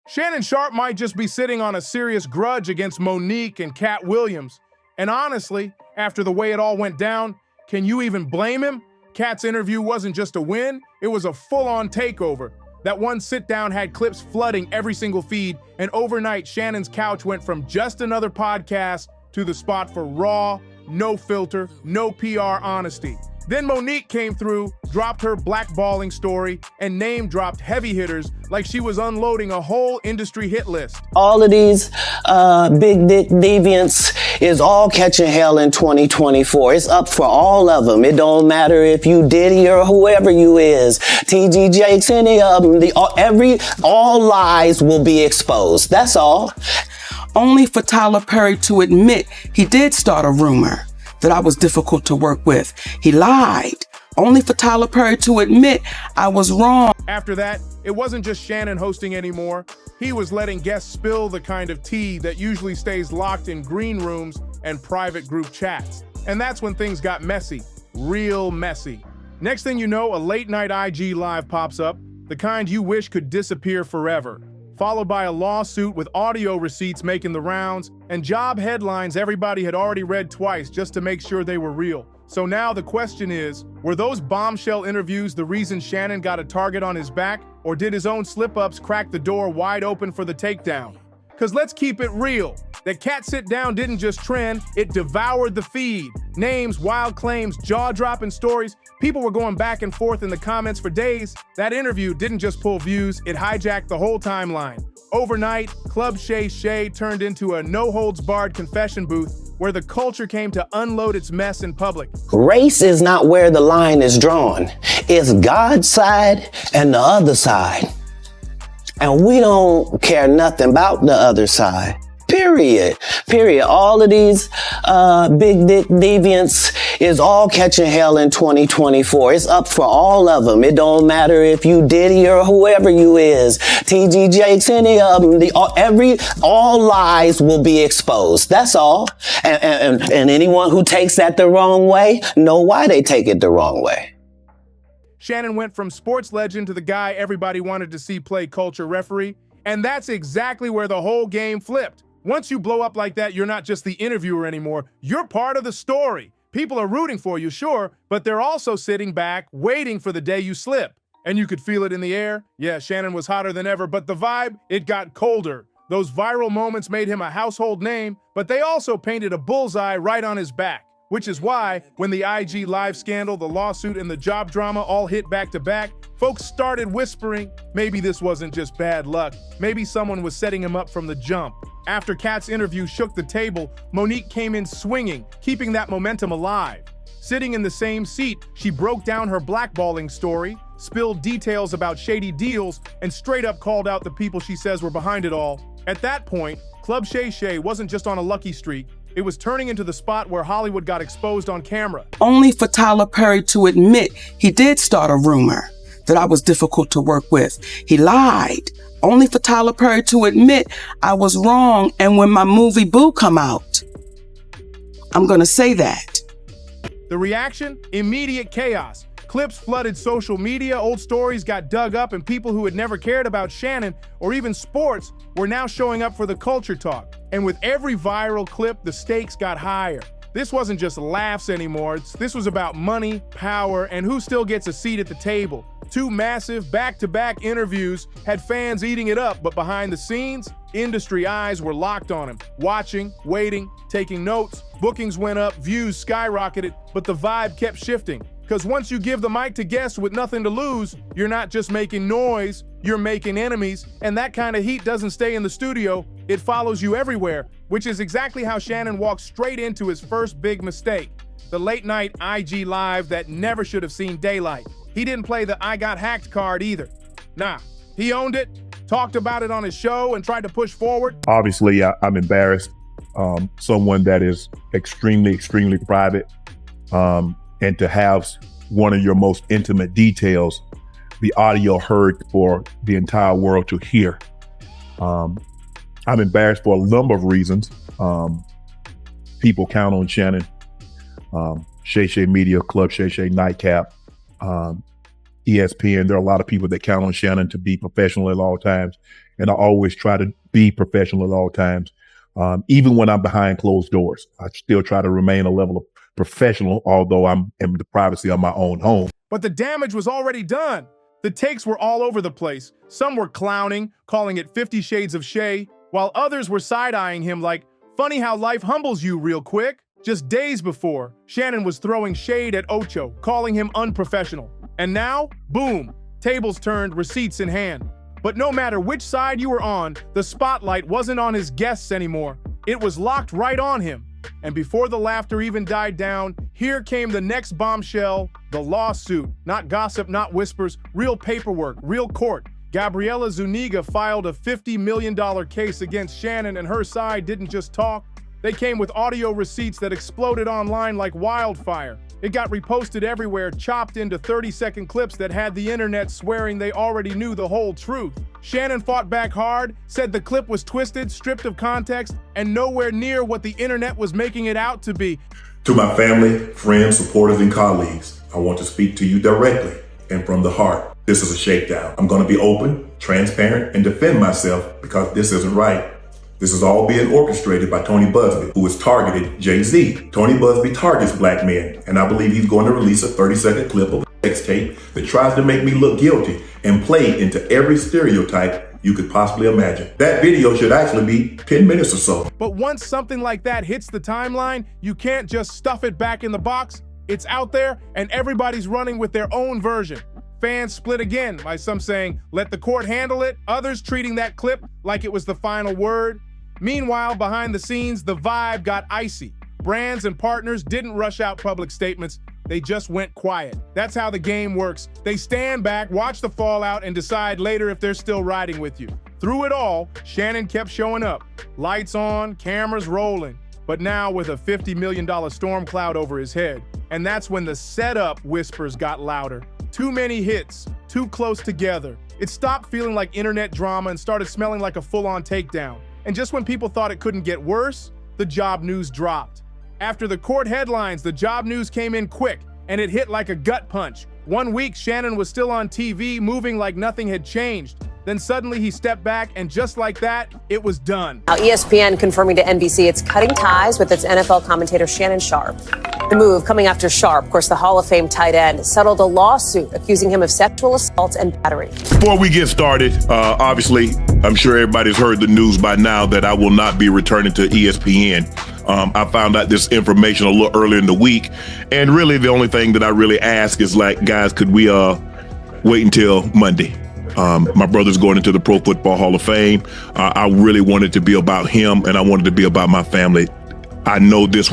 Shannon Sharpe might just be sitting on a serious grudge against Mo'Nique and Katt Williams. And honestly, after the way it all went down, can you even blame him? Katt's interview wasn't just a win, it was a full-on takeover. That one sit-down had clips flooding every single feed, and overnight, Shannon's couch went from just another podcast to the spot for raw, no filter, no PR honesty. Then Mo'Nique came through, dropped her blackballing story, and name-dropped heavy hitters like she was unloading a whole industry hit list. All of these big dick deviants is all catching hell in 2024. It's up for all of them. It don't matter if you Diddy or whoever you is, TG Jakes, any of them. All lies will be exposed. That's all. Only for Tyler Perry to admit he did start a rumor that I was difficult to work with. He lied. Only for Tyler Perry to admit I was wrong. After that, it wasn't just Shannon hosting anymore. He was letting guests spill the kind of tea that usually stays locked in green rooms and private group chats. And that's when things got messy, real messy. Next thing you know, a late night IG live pops up, the kind you wish could disappear forever, followed by a lawsuit with audio receipts making the rounds and job headlines everybody had already read twice just to make sure they were real. So now the question is, were those bombshell interviews the reason Shannon got a target on his back, or did his own slip-ups crack the door wide open for the takedown? Because let's keep it real. That Katt sit-down didn't just trend, it devoured the feed. Names, wild claims, jaw-dropping stories. People were going back and forth in the comments for days. That interview didn't just pull views, it hijacked the whole timeline. Overnight, Club Shay Shay turned into a no-holds-barred confession booth where the culture came to unload its mess in public. Race is not where the line is drawn. It's God's side and the other side. And we don't care nothing about the other side. Period. All of these big dick deviants is all catching hell in 2024. It's up for all of them. It don't matter if you Diddy or whoever you is, TG Jakes, any of them. All lies will be exposed. That's all. And anyone who takes that the wrong way, know why they take it the wrong way. Shannon went from sports legend to the guy everybody wanted to see play culture referee, and that's exactly where the whole game flipped. Once you blow up like that, you're not just the interviewer anymore, you're part of the story. People are rooting for you, sure, but they're also sitting back, waiting for the day you slip. And you could feel it in the air. Yeah, Shannon was hotter than ever, but the vibe, it got colder. Those viral moments made him a household name, but they also painted a bullseye right on his back. Which is why, when the IG live scandal, the lawsuit, and the job drama all hit back to back, folks started whispering, maybe this wasn't just bad luck, maybe someone was setting him up from the jump. After Katt's interview shook the table, Mo'Nique came in swinging, keeping that momentum alive. Sitting in the same seat, she broke down her blackballing story, spilled details about shady deals, and straight up called out the people she says were behind it all. At that point, Club Shay Shay wasn't just on a lucky streak, it was turning into the spot where Hollywood got exposed on camera. Only for Tyler Perry to admit he did start a rumor that I was difficult to work with. He lied. Only for Tyler Perry to admit I was wrong, and when my movie Boo come out, I'm gonna say that. The reaction? Immediate chaos. Clips flooded social media, old stories got dug up, and people who had never cared about Shannon or even sports were now showing up for the culture talk. And with every viral clip, the stakes got higher. This wasn't just laughs anymore, this was about money, power, and who still gets a seat at the table. Two massive back-to-back interviews had fans eating it up, but behind the scenes, industry eyes were locked on him, watching, waiting, taking notes. Bookings went up, views skyrocketed, but the vibe kept shifting. Because once you give the mic to guests with nothing to lose, you're not just making noise, you're making enemies, and that kind of heat doesn't stay in the studio, it follows you everywhere, which is exactly how Shannon walked straight into his first big mistake, the late night IG live that never should have seen daylight. He didn't play the I got hacked card either. Nah, he owned it, talked about it on his show, and tried to push forward. Obviously, I'm embarrassed. Someone that is extremely private, and to have one of your most intimate details, the audio heard for the entire world to hear. I'm embarrassed for a number of reasons. People count on Shannon, Shay Shay Media, Club Shay Shay, Nightcap, ESPN. There are a lot of people that count on Shannon to be professional at all times. and I always try to be professional at all times. Even when I'm behind closed doors, I still try to remain a level of professional, although I'm in the privacy of my own home. But the damage was already done. The takes were all over the place. Some were clowning, calling it 50 Shades of Shay, while others were side-eyeing him like, funny how life humbles you real quick. Just days before, Shannon was throwing shade at Ocho, calling him unprofessional. And now, boom, tables turned, receipts in hand. But no matter which side you were on, the spotlight wasn't on his guests anymore. It was locked right on him. And before the laughter even died down, here came the next bombshell, the lawsuit. Not gossip, not whispers, real paperwork, real court. Gabriela Zuniga filed a $50 million case against Shannon, and her side didn't just talk. They came with audio receipts that exploded online like wildfire. It got reposted everywhere, chopped into 30-second clips that had the internet swearing they already knew the whole truth. Shannon fought back hard, said the clip was twisted, stripped of context, and nowhere near what the internet was making it out to be. To my family, friends, supporters, and colleagues, I want to speak to you directly and from the heart. This is a shakedown. I'm going to be open, transparent, and defend myself because this isn't right. This is all being orchestrated by Tony Busby, who has targeted Jay-Z. Tony Busby targets black men, and I believe he's going to release a 30-second clip of a sex tape that tries to make me look guilty and play into every stereotype you could possibly imagine. That video should actually be 10 minutes or so. But once something like that hits the timeline, you can't just stuff it back in the box. It's out there, and everybody's running with their own version. Fans split again by some saying, let the court handle it, others treating that clip like it was the final word. Meanwhile, behind the scenes, the vibe got icy. Brands and partners didn't rush out public statements, they just went quiet. That's how the game works. They stand back, watch the fallout, and decide later if they're still riding with you. Through it all, Shannon kept showing up. Lights on, cameras rolling, but now with a $50 million storm cloud over his head. And that's when the setup whispers got louder. Too many hits, too close together. It stopped feeling like internet drama and started smelling like a full-on takedown. And just when people thought it couldn't get worse, the job news dropped. After the court headlines, the job news came in quick, and it hit like a gut punch. 1 week, Shannon was still on TV, moving like nothing had changed. Then suddenly he stepped back, and just like that, it was done. Now, ESPN confirming to NBC it's cutting ties with its NFL commentator Shannon Sharpe. The move coming after Sharpe, of course, the Hall of Fame tight end, settled a lawsuit accusing him of sexual assault and battery. Before we get started, obviously, I'm sure everybody's heard the news by now that I will not be returning to ESPN. I found out this information a little earlier in the week, and really the only thing that I really ask is like, guys, could we wait until Monday? My brother's going into the Pro Football Hall of Fame. I really wanted to be about him, and I wanted to be about my family. I know this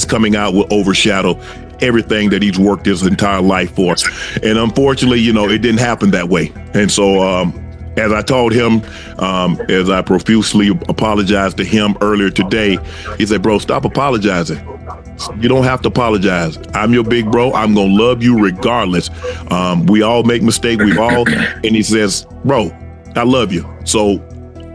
coming out will overshadow everything that he's worked his entire life for. And unfortunately, it didn't happen that way. And so, as I told him, as I profusely apologized to him earlier today, he said, bro, stop apologizing. You don't have to apologize. I'm your big bro. I'm going to love you regardless. We all make mistakes. And he says, bro, I love you. So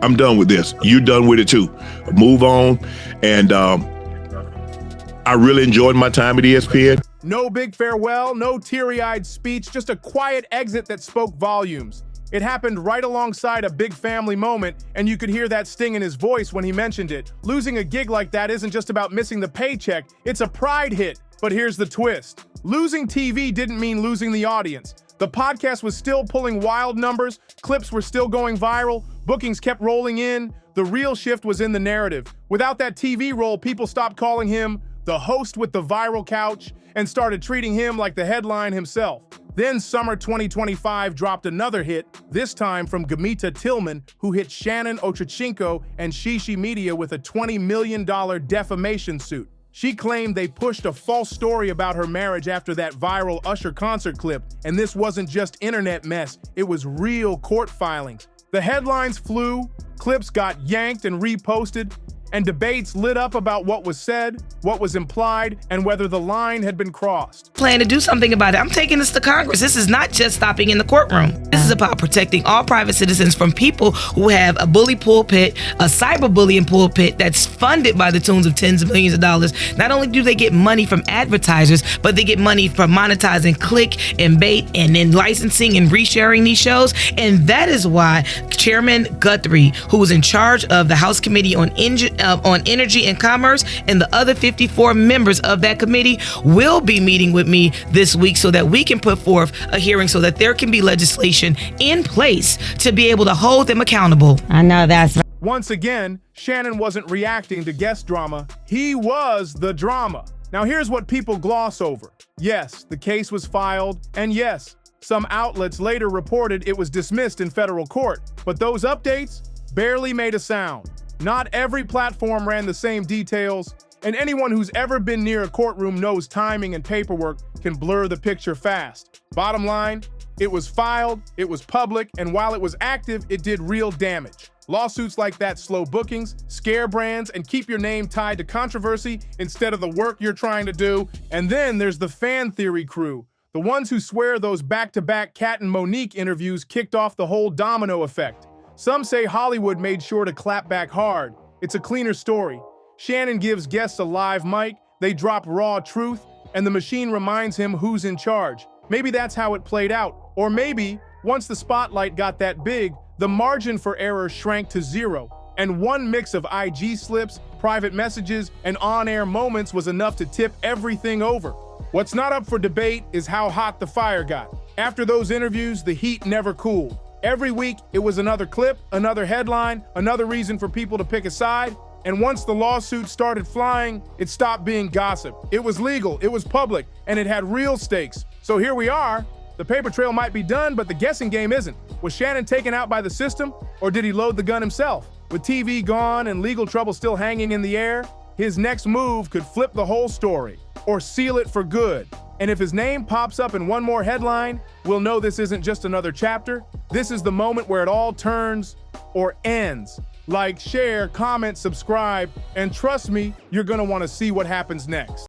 I'm done with this. You're done with it too. Move on. And I really enjoyed my time at ESPN. No big farewell, no teary-eyed speech, just a quiet exit that spoke volumes. It happened right alongside a big family moment, and you could hear that sting in his voice when he mentioned it. Losing a gig like that isn't just about missing the paycheck, it's a pride hit. But here's the twist. Losing TV didn't mean losing the audience. The podcast was still pulling wild numbers, clips were still going viral, bookings kept rolling in. The real shift was in the narrative. Without that TV role, people stopped calling him the host with the viral couch and started treating him like the headline himself. Then summer 2025 dropped another hit, this time from Gamita Tillman, who hit Shannon Ochocinco and Shishi Media with a $20 million defamation suit. She claimed they pushed a false story about her marriage after that viral Usher concert clip, and this wasn't just internet mess, it was real court filings. The headlines flew, clips got yanked and reposted, and debates lit up about what was said, what was implied, and whether the line had been crossed. Plan to do something about it. I'm taking this to Congress. This is not just stopping in the courtroom. This is about protecting all private citizens from people who have a bully pulpit, a cyberbullying pulpit that's funded by the tunes of tens of millions of dollars. Not only do they get money from advertisers, but they get money from monetizing click and bait and then licensing and resharing these shows. And that is why Chairman Guthrie, who was in charge of the House Committee on Energy and Commerce, and the other 54 members of that committee will be meeting with me this week so that we can put forth a hearing so that there can be legislation in place to be able to hold them accountable. I know that's right. Once again, Shannon wasn't reacting to guest drama. He was the drama. Now here's what people gloss over. Yes, the case was filed, and yes, some outlets later reported it was dismissed in federal court, but those updates barely made a sound. Not every platform ran the same details, and anyone who's ever been near a courtroom knows timing and paperwork can blur the picture fast. Bottom line, it was filed, it was public, and while it was active, it did real damage. Lawsuits like that slow bookings, scare brands, and keep your name tied to controversy instead of the work you're trying to do. And then there's the fan theory crew, the ones who swear those back-to-back Katt and Mo'Nique interviews kicked off the whole domino effect. Some say Hollywood made sure to clap back hard. It's a cleaner story. Shannon gives guests a live mic, they drop raw truth, and the machine reminds him who's in charge. Maybe that's how it played out. Or maybe, once the spotlight got that big, the margin for error shrank to zero, and one mix of IG slips, private messages, and on-air moments was enough to tip everything over. What's not up for debate is how hot the fire got. After those interviews, the heat never cooled. Every week, it was another clip, another headline, another reason for people to pick a side. And once the lawsuit started flying, it stopped being gossip. It was legal, it was public, and it had real stakes. So here we are. The paper trail might be done, but the guessing game isn't. Was Shannon taken out by the system, or did he load the gun himself? With TV gone and legal trouble still hanging in the air, his next move could flip the whole story, or seal it for good. And if his name pops up in one more headline, we'll know this isn't just another chapter. This is the moment where it all turns or ends. Like, share, comment, subscribe, and trust me, you're gonna wanna see what happens next.